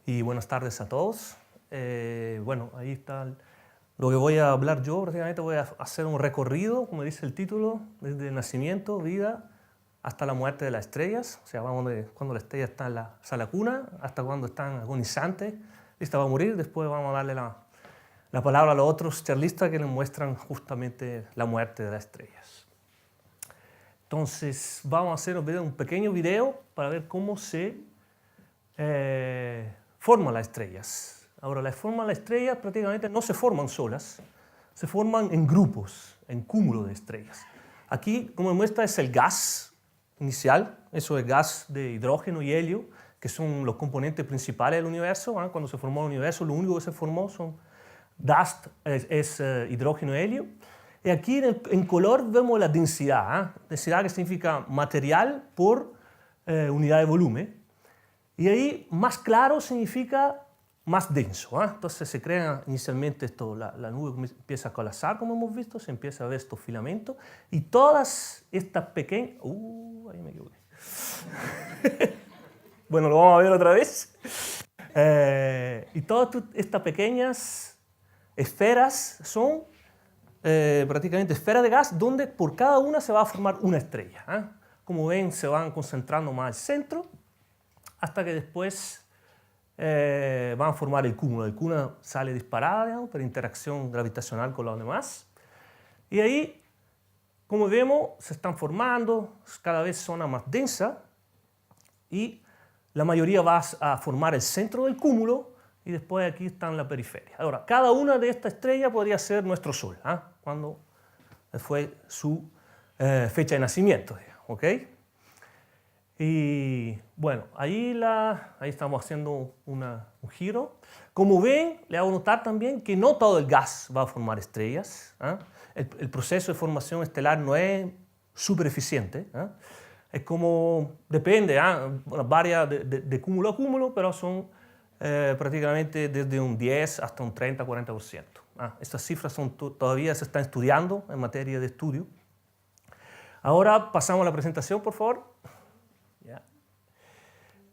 y buenas tardes a todos. Bueno, ahí está lo que voy a hablar yo. Prácticamente voy a hacer un recorrido, como dice el título, desde el nacimiento, vida, hasta la muerte de las estrellas. O sea, vamos de cuando la estrella está en la sala cuna hasta cuando están agonizantes, lista va a morir. Después vamos a darle la palabra a los otros charlistas que nos muestran justamente la muerte de las estrellas. Entonces, vamos a hacer un pequeño video para ver cómo se forman las estrellas. Ahora, las formas de las estrellas prácticamente no se forman solas, se forman en grupos, en cúmulos de estrellas. Aquí, como muestra, es el gas inicial, eso es gas de hidrógeno y helio, que son los componentes principales del universo. Cuando se formó el universo, lo único que se formó son dust, es hidrógeno y helio. Y aquí en color vemos la densidad, densidad que significa material por unidad de volumen. Y ahí más claro significa más denso. Entonces se crea inicialmente esto, la nube empieza a colapsar, como hemos visto, se empieza a ver estos filamentos. Y todas estas pequeñas... ahí me equivoqué. Bueno, lo vamos a ver otra vez. Y todas estas pequeñas esferas son prácticamente esferas de gas donde por cada una se va a formar una estrella. Como ven, se van concentrando más al centro hasta que después van a formar el cúmulo. El cúmulo sale disparada, digamos, por interacción gravitacional con los demás. Y ahí, como vemos, se están formando, cada vez zona más densa, y la mayoría va a formar el centro del cúmulo, y después aquí está en la periferia. Ahora, cada una de estas estrellas podría ser nuestro Sol, cuando fue su fecha de nacimiento, ¿ok? Y bueno, ahí estamos haciendo un giro. Como ven, le hago notar también que no todo el gas va a formar estrellas. El proceso de formación estelar no es súper eficiente. Es como, depende, varía de cúmulo a cúmulo, pero son prácticamente desde un 10 hasta un 30-40%. Estas cifras todavía se están estudiando en materia de estudio. Ahora pasamos a la presentación, por favor.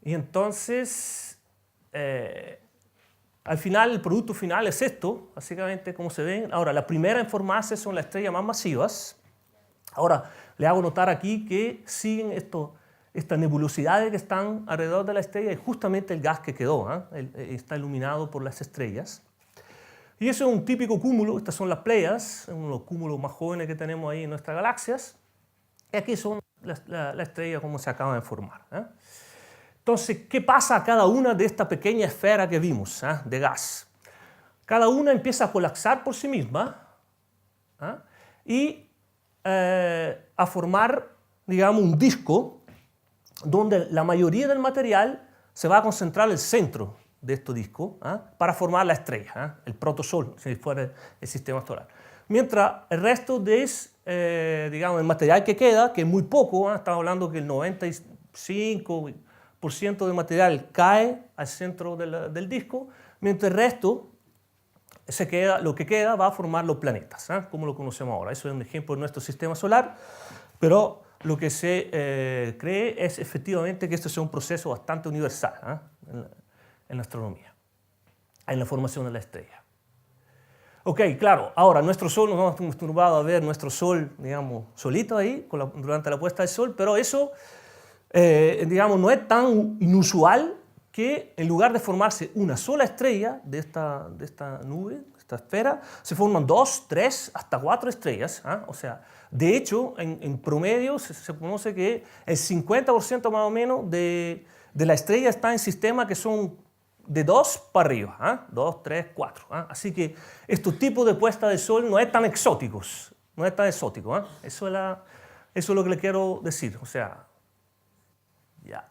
Y entonces, al final, el producto final es esto, básicamente, como se ven. Ahora, la primera en formarse son las estrellas más masivas. Ahora, le hago notar aquí que siguen estas nebulosidades que están alrededor de la estrella y justamente el gas que quedó, está iluminado por las estrellas. Y eso es un típico cúmulo, estas son las Pléyades, uno de los cúmulos más jóvenes que tenemos ahí en nuestras galaxias. Y aquí son las estrellas como se acaban de formar. Entonces, ¿qué pasa a cada una de estas pequeñas esferas que vimos de gas? Cada una empieza a colapsar por sí misma y a formar, digamos, un disco donde la mayoría del material se va a concentrar en el centro de este disco para formar la estrella, el protosol, si fuera el sistema solar. Mientras el resto digamos, el material que queda, que es muy poco, estamos hablando que el 95% de material cae al centro del disco, mientras el resto, lo que queda va a formar los planetas, como lo conocemos ahora. Eso es un ejemplo de nuestro sistema solar, pero lo que se cree es efectivamente que esto es un proceso bastante universal en la astronomía, en la formación de la estrella. Ok, claro, ahora nuestro Sol, nos hemos acostumbrado a ver nuestro Sol, digamos, solito ahí, durante la puesta del Sol, pero eso, digamos, no es tan inusual que en lugar de formarse una sola estrella de esta nube, de esta esfera, se forman 2, 3, hasta 4 estrellas. O sea, de hecho, en promedio se conoce que el 50% más o menos de la estrella está en sistemas que son de 2 para arriba, 2, 3, 4. Así que estos tipos de puesta de sol no es tan exóticos, no es tan exótico. Eso es lo que le quiero decir. O sea, ya.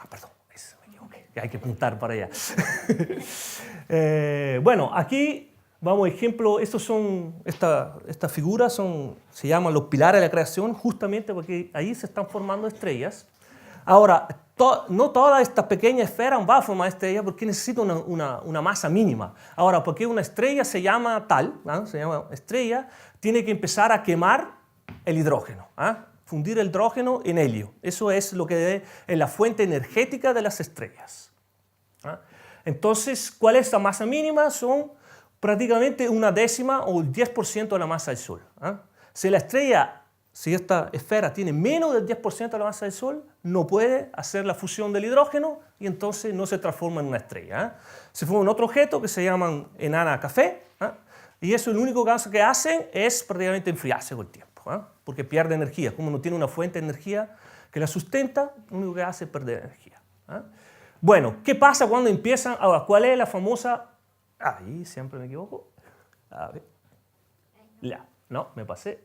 Perdón, me equivoqué, hay que apuntar para allá. Bueno, aquí vamos, ejemplo, estas figuras se llaman los pilares de la creación, justamente porque ahí se están formando estrellas. Ahora, no todas estas pequeñas esferas van a formar estrellas porque necesita una masa mínima. Ahora, porque una estrella se llama tal, se llama estrella, tiene que empezar a quemar el hidrógeno. fundir el hidrógeno en helio. Eso es lo que es la fuente energética de las estrellas. Entonces, ¿cuál es la masa mínima? Son prácticamente una décima o el 10% de la masa del Sol. Si esta esfera tiene menos del 10% de la masa del Sol, no puede hacer la fusión del hidrógeno y entonces no se transforma en una estrella. Se forma en otro objeto que se llaman enana café, y eso, el único caso que hacen es prácticamente enfriarse con el tiempo, porque pierde energía. Como no tiene una fuente de energía que la sustenta, lo único que hace es perder energía. Bueno, ¿qué pasa cuando empiezan? Ahora, ¿cuál es la famosa? Ahí siempre me equivoco. A ver. No, me pasé.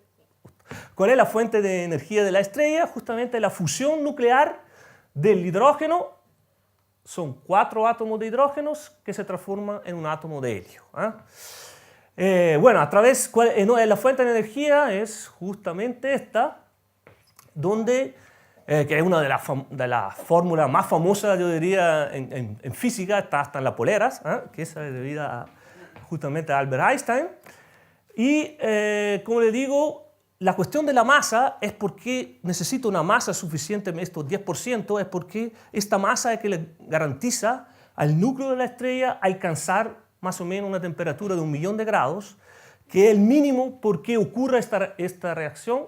¿Cuál es la fuente de energía de la estrella? Justamente la fusión nuclear del hidrógeno. Son 4 átomos de hidrógenos que se transforman en un átomo de helio. Bueno, la fuente de energía es justamente esta, donde que es una de las fórmulas más famosas, yo diría, en física, está hasta en las poleras, que esa es debida justamente a Albert Einstein. Y, como le digo, la cuestión de la masa es porque necesito una masa suficiente, estos 10%, es porque esta masa es que le garantiza al núcleo de la estrella alcanzar más o menos una temperatura de 1.000.000 de grados, que es el mínimo porque ocurra esta reacción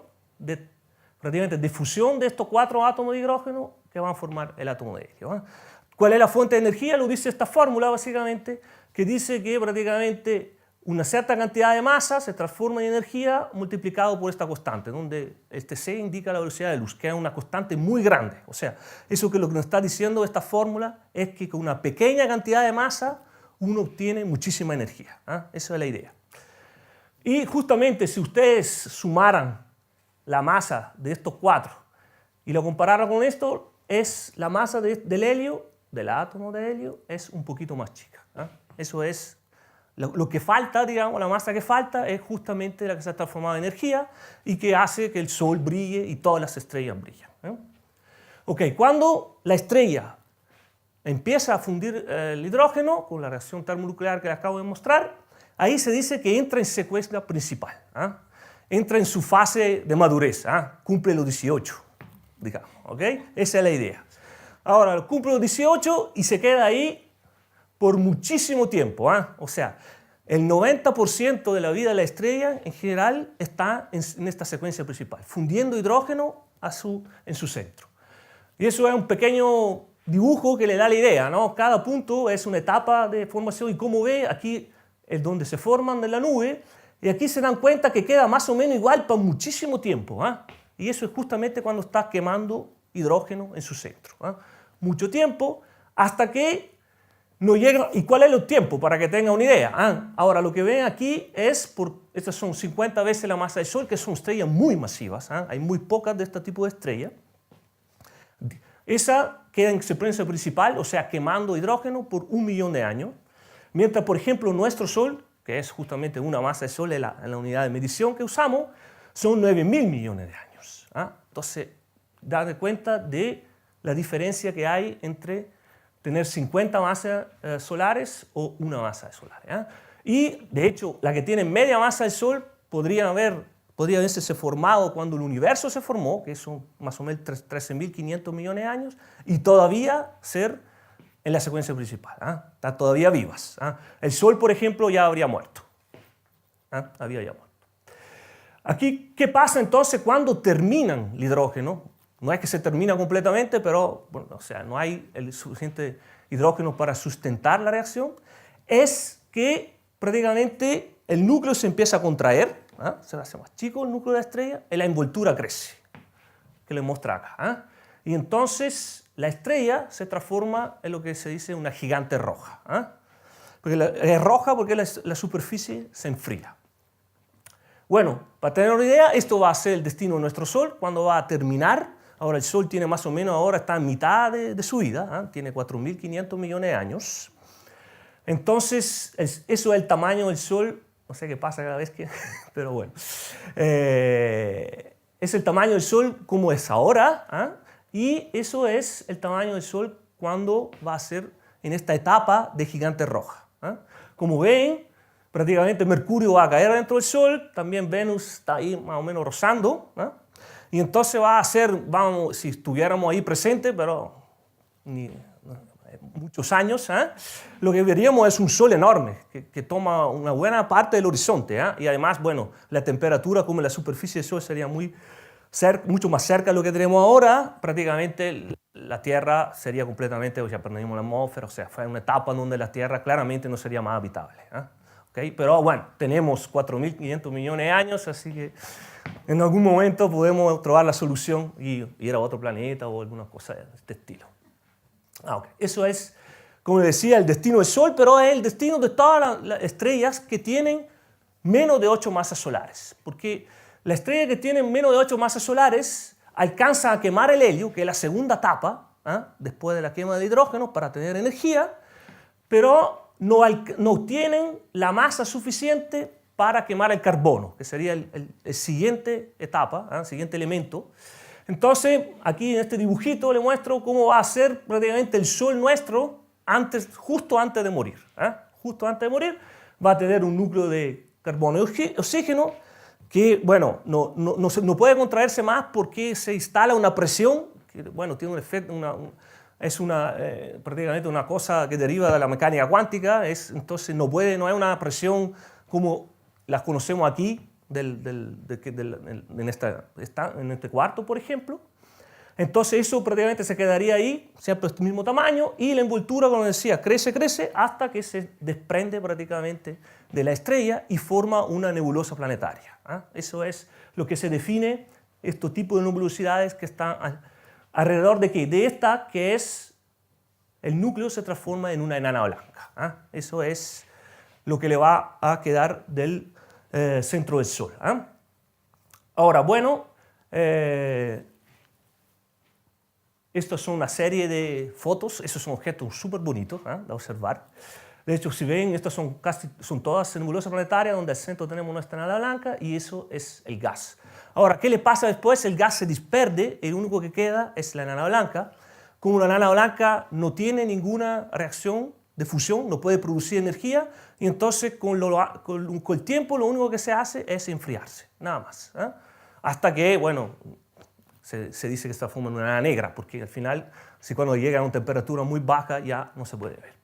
prácticamente de fusión de estos 4 átomos de hidrógeno que van a formar el átomo de helio. ¿Cuál es la fuente de energía? Lo dice esta fórmula básicamente, que dice que prácticamente una cierta cantidad de masa se transforma en energía multiplicado por esta constante, donde este C indica la velocidad de luz, que es una constante muy grande. O sea, eso que lo que nos está diciendo esta fórmula es que con una pequeña cantidad de masa uno obtiene muchísima energía. Esa es la idea. Y justamente si ustedes sumaran la masa de estos 4 y lo compararan con esto, es la masa del helio, del átomo de helio, es un poquito más chica. Eso es lo que falta, digamos, la masa que falta es justamente la que se ha transformado en energía y que hace que el Sol brille y todas las estrellas brillen. Ok, cuando la estrella empieza a fundir el hidrógeno con la reacción termonuclear que les acabo de mostrar, ahí se dice que entra en secuencia principal. Entra en su fase de madurez, cumple los 18, digamos, ¿ok? Esa es la idea. Ahora, cumple los 18 y se queda ahí por muchísimo tiempo. O sea, el 90% de la vida de la estrella en general está en esta secuencia principal, fundiendo hidrógeno en su centro. Y eso es un pequeño dibujo que le da la idea, ¿no? Cada punto es una etapa de formación y como ve, aquí es donde se forman de la nube. Y aquí se dan cuenta que queda más o menos igual por muchísimo tiempo. Y eso es justamente cuando está quemando hidrógeno en su centro. Mucho tiempo, hasta que no llega. ¿Y cuál es el tiempo? Para que tengan una idea. Ahora, lo que ven aquí estas son 50 veces la masa del Sol, que son estrellas muy masivas. Hay muy pocas de este tipo de estrellas. Esa queda en secuencia principal, o sea, quemando hidrógeno por 1.000.000 de años. Mientras, por ejemplo, nuestro Sol, que es justamente una masa de Sol en la unidad de medición que usamos, son 9.000 millones de años. Entonces, date cuenta de la diferencia que hay entre tener 50 masas solares o una masa solar. Y, de hecho, la que tiene media masa del Sol podría haberse formado cuando el universo se formó, que son más o menos 13.500 millones de años, y todavía ser en la secuencia principal. Están todavía vivas. El Sol, por ejemplo, ya habría muerto. Había ya muerto. Aquí, ¿qué pasa entonces cuando terminan el hidrógeno? No es que se termina completamente, pero bueno, o sea, no hay el suficiente hidrógeno para sustentar la reacción. Es que prácticamente el núcleo se empieza a contraer, se hace más chico el núcleo de la estrella y la envoltura crece, que le muestra acá. Y entonces la estrella se transforma en lo que se dice una gigante roja. Porque es roja porque la superficie se enfría. Bueno, para tener una idea, esto va a ser el destino de nuestro Sol cuando va a terminar. Ahora el Sol tiene más o menos, ahora está en mitad de su vida, tiene 4.500 millones de años. Entonces, eso es el tamaño del Sol, no sé qué pasa cada vez que, pero bueno. Es el tamaño del Sol como es ahora, y eso es el tamaño del Sol cuando va a ser en esta etapa de gigante roja. Como ven, prácticamente Mercurio va a caer dentro del Sol, también Venus está ahí más o menos rozando, y entonces va a ser, vamos, si estuviéramos ahí presentes, pero muchos años, lo que veríamos es un sol enorme que toma una buena parte del horizonte, y además, bueno, la temperatura como la superficie del sol sería mucho más cerca de lo que tenemos ahora. Prácticamente la Tierra sería completamente, o sea, perdimos la atmósfera, o sea, fue una etapa en donde la Tierra claramente no sería más habitable. ¿Okay? Pero bueno, tenemos 4.500 millones de años, así que en algún momento podemos trobar la solución y ir a otro planeta o alguna cosa de este estilo. Okay. Eso es, como decía, el destino del Sol, pero es el destino de todas las estrellas que tienen menos de 8 masas solares. Porque la estrella que tiene menos de 8 masas solares alcanza a quemar el helio, que es la segunda etapa, después de la quema de hidrógeno, para tener energía, pero no tienen la masa suficiente para quemar el carbono, que sería el siguiente etapa, el siguiente elemento. Entonces, aquí en este dibujito le muestro cómo va a ser prácticamente el Sol nuestro justo antes de morir. Justo antes de morir va a tener un núcleo de carbono y oxígeno que, bueno, no puede contraerse más porque se instala una presión que, bueno, tiene un efecto, prácticamente una cosa que deriva de la mecánica cuántica, entonces no es una presión como las conocemos aquí, en este cuarto, por ejemplo. Entonces eso prácticamente se quedaría ahí, siempre este mismo tamaño, y la envoltura, como decía, crece hasta que se desprende prácticamente de la estrella y forma una nebulosa planetaria. Eso es lo que se define, estos tipos de nebulosidades que están alrededor de ¿qué? De esta, que es el núcleo se transforma en una enana blanca. Eso es lo que le va a quedar del centro del Sol. Ahora, bueno, estas son una serie de fotos, esos son objetos súper bonitos de observar. De hecho, si ven, estas son todas nebulosas planetarias donde al centro tenemos nuestra enana blanca y eso es el gas. Ahora, ¿qué le pasa después? El gas se disperse, el único que queda es la enana blanca. Como la enana blanca no tiene ninguna reacción de fusión, no puede producir energía, y entonces con el tiempo lo único que se hace es enfriarse, nada más. Hasta que, bueno, se dice que se transforma en una enana negra, porque al final, si cuando llega a una temperatura muy baja ya no se puede ver.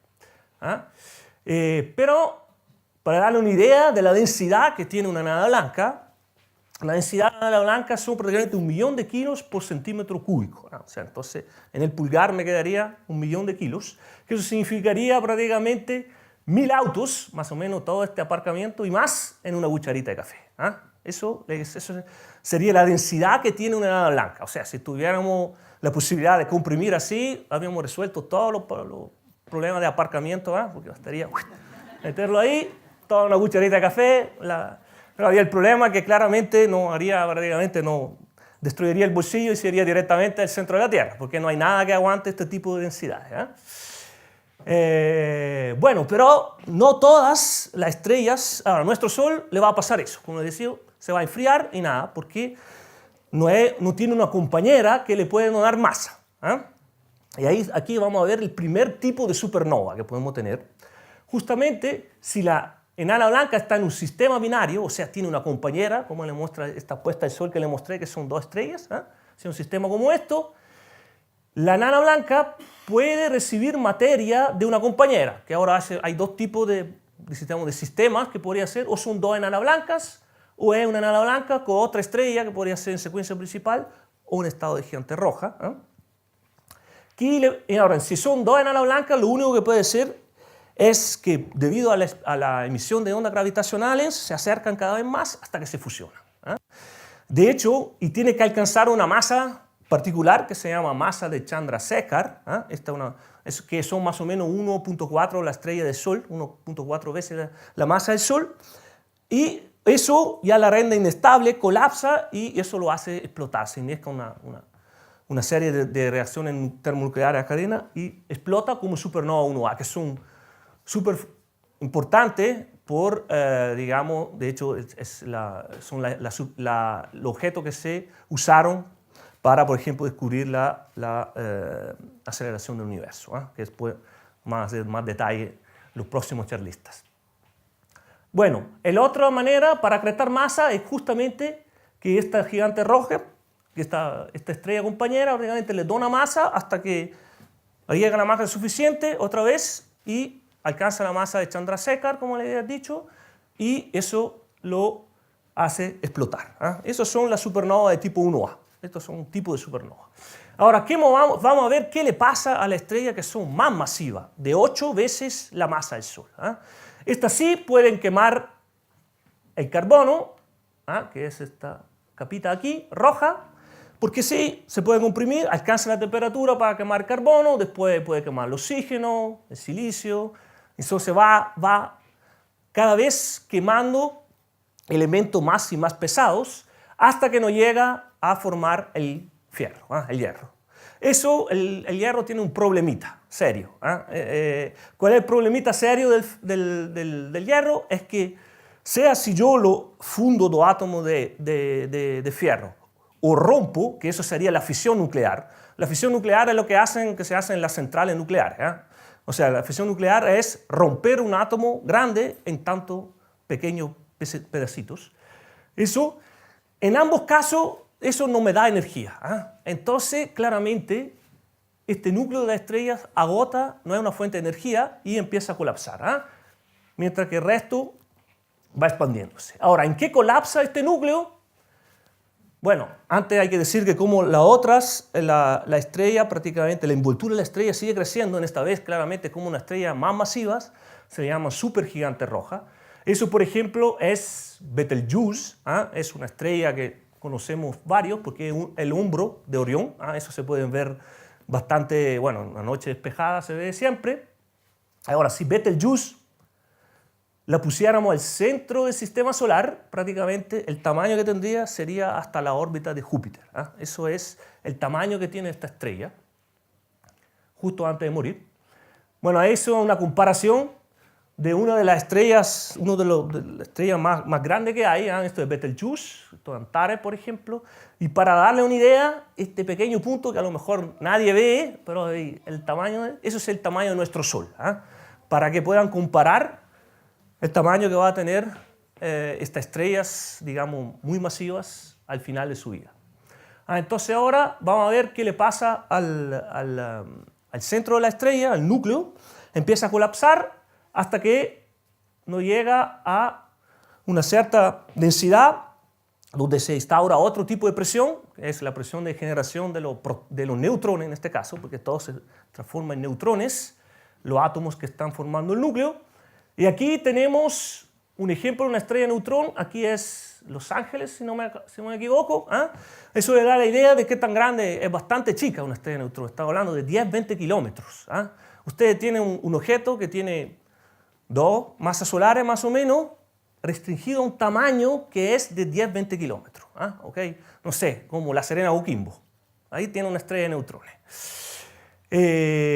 Pero para darle una idea de la densidad que tiene una enana blanca, la densidad de la enana blanca son prácticamente 1 millón de kilos por centímetro cúbico. O sea, entonces, en el pulgar me quedaría 1 millón de kilos, que eso significaría prácticamente 1000 autos, más o menos todo este aparcamiento, y más en una cucharita de café. Eso sería la densidad que tiene una enana blanca. O sea, si tuviéramos la posibilidad de comprimir así, habríamos resuelto todos los problemas de aparcamiento, porque bastaría meterlo ahí, toda una cucharita de café. Pero había el problema que claramente no destruiría el bolsillo y sería directamente el centro de la Tierra, porque no hay nada que aguante este tipo de densidades. Bueno, pero no todas las estrellas, ahora nuestro Sol le va a pasar eso, como decía, se va a enfriar y nada, porque no tiene una compañera que le puede dar masa. Y aquí vamos a ver el primer tipo de supernova que podemos tener. Justamente si la enana blanca está en un sistema binario, o sea, tiene una compañera, como le muestra esta puesta de Sol que le mostré, que son 2 estrellas, si un sistema como esto, la enana blanca puede recibir materia de una compañera, que ahora hay 2 tipos de sistemas que podría ser, o son 2 enanas blancas, o es una enana blanca con otra estrella que podría ser en secuencia principal, o un estado de gigante roja. Y ahora, si son 2 enanas blancas, lo único que puede ser es que debido a la emisión de ondas gravitacionales se acercan cada vez más hasta que se fusionan. De hecho, y tiene que alcanzar una masa particular que se llama masa de Chandrasekhar, que son más o menos 1.4 la estrella del Sol, 1.4 veces la masa del Sol, y eso ya la renda inestable, colapsa y eso lo hace explotar, se inicia una serie de reacciones termonucleares a cadena y explota como supernova 1A, que son súper importante digamos, de hecho, son los objetos que se usaron para, por ejemplo, descubrir la aceleración del universo, que después más detalle los próximos charlistas. Bueno, la otra manera para acrecentar masa es justamente que esta gigante roja esta estrella compañera prácticamente le dona masa hasta que llega a la masa suficiente otra vez y alcanza la masa de Chandrasekhar, como le había dicho, y eso lo hace explotar. Esas son las supernovas de tipo 1A. Estos son un tipo de supernova. Ahora, vamos a ver qué le pasa a las estrellas que son más masivas, de 8 veces la masa del Sol. Estas sí pueden quemar el carbono, que es esta capita aquí, roja, porque sí, se puede comprimir, alcanza la temperatura para quemar carbono, después puede quemar el oxígeno, el silicio, entonces va cada vez quemando elementos más y más pesados hasta que no llega a formar el fierro, el hierro. El hierro tiene un problemita serio. ¿Cuál es el problemita serio del hierro? Es que sea si yo lo fundo dos átomos de fierro o rompo, que eso sería la fisión nuclear. La fisión nuclear es lo que se hace en las centrales nucleares. O sea, la fisión nuclear es romper un átomo grande en tantos pequeños pedacitos. Eso, en ambos casos, eso no me da energía. Entonces, claramente, este núcleo de las estrellas agota, no es una fuente de energía y empieza a colapsar. Mientras que el resto va expandiéndose. Ahora, ¿en qué colapsa este núcleo? Bueno, antes hay que decir que como las otras, la estrella prácticamente, la envoltura de la estrella sigue creciendo, en esta vez claramente como una estrella más masivas, se llama supergigante roja. Eso, por ejemplo, es Betelgeuse, es una estrella que conocemos varios porque es el hombro de Orión, eso se pueden ver bastante, bueno, en la noche despejada se ve siempre. Ahora, si Betelgeuse la pusiéramos al centro del sistema solar, prácticamente el tamaño que tendría sería hasta la órbita de Júpiter. Eso es el tamaño que tiene esta estrella, justo antes de morir. Bueno, eso es una comparación de una de las estrellas, una de las estrellas más grandes que hay, esto es Betelgeuse, esto es Antares, por ejemplo, y para darle una idea, este pequeño punto que a lo mejor nadie ve, pero el tamaño, eso es el tamaño de nuestro Sol, para que puedan comparar el tamaño que va a tener estas estrellas, digamos, muy masivas al final de su vida. Entonces ahora vamos a ver qué le pasa al centro de la estrella, al núcleo, empieza a colapsar hasta que no llega a una cierta densidad donde se instaura otro tipo de presión, que es la presión de generación de los neutrones en este caso, porque todo se transforma en neutrones, los átomos que están formando el núcleo. Y aquí tenemos un ejemplo de una estrella de neutrón, aquí es Los Ángeles, si no me equivoco. Eso le da la idea de qué tan grande, es bastante chica una estrella de neutrón, estamos hablando de 10-20 kilómetros. Ustedes tienen un objeto que tiene 2 masas solares más o menos, restringido a un tamaño que es de 10-20 kilómetros. ¿Okay? No sé, como la Serena Coquimbo. Ahí tiene una estrella de neutrones.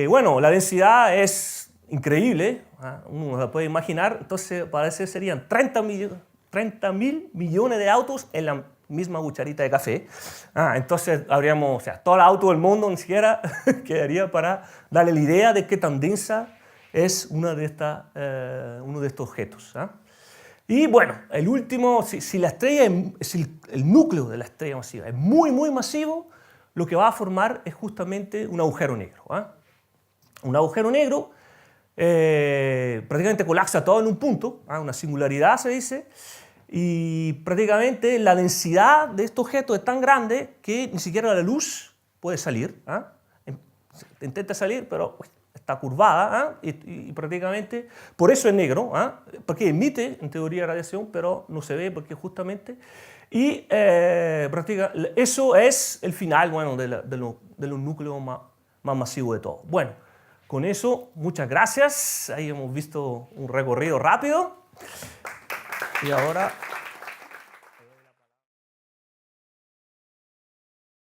Bueno, la densidad es increíble, uno la puede imaginar, entonces parece que serían 30.000 millones de autos en la misma cucharita de café. Entonces habríamos, o sea, todo el auto del mundo ni siquiera quedaría para darle la idea de qué tan densa es uno de estos objetos. Y bueno, el último, si la estrella, si el núcleo de la estrella masiva es muy, muy masivo, lo que va a formar es justamente un agujero negro. Un agujero negro prácticamente colapsa todo en un punto, una singularidad se dice, y prácticamente la densidad de este objeto es tan grande que ni siquiera la luz puede salir. Intenta salir, pero está curvada y prácticamente, por eso es negro, porque emite en teoría radiación, pero no se ve porque justamente, y eso es el final, bueno, de los núcleos más masivos de todo. Bueno, con eso, muchas gracias. Ahí hemos visto un recorrido rápido. Y ahora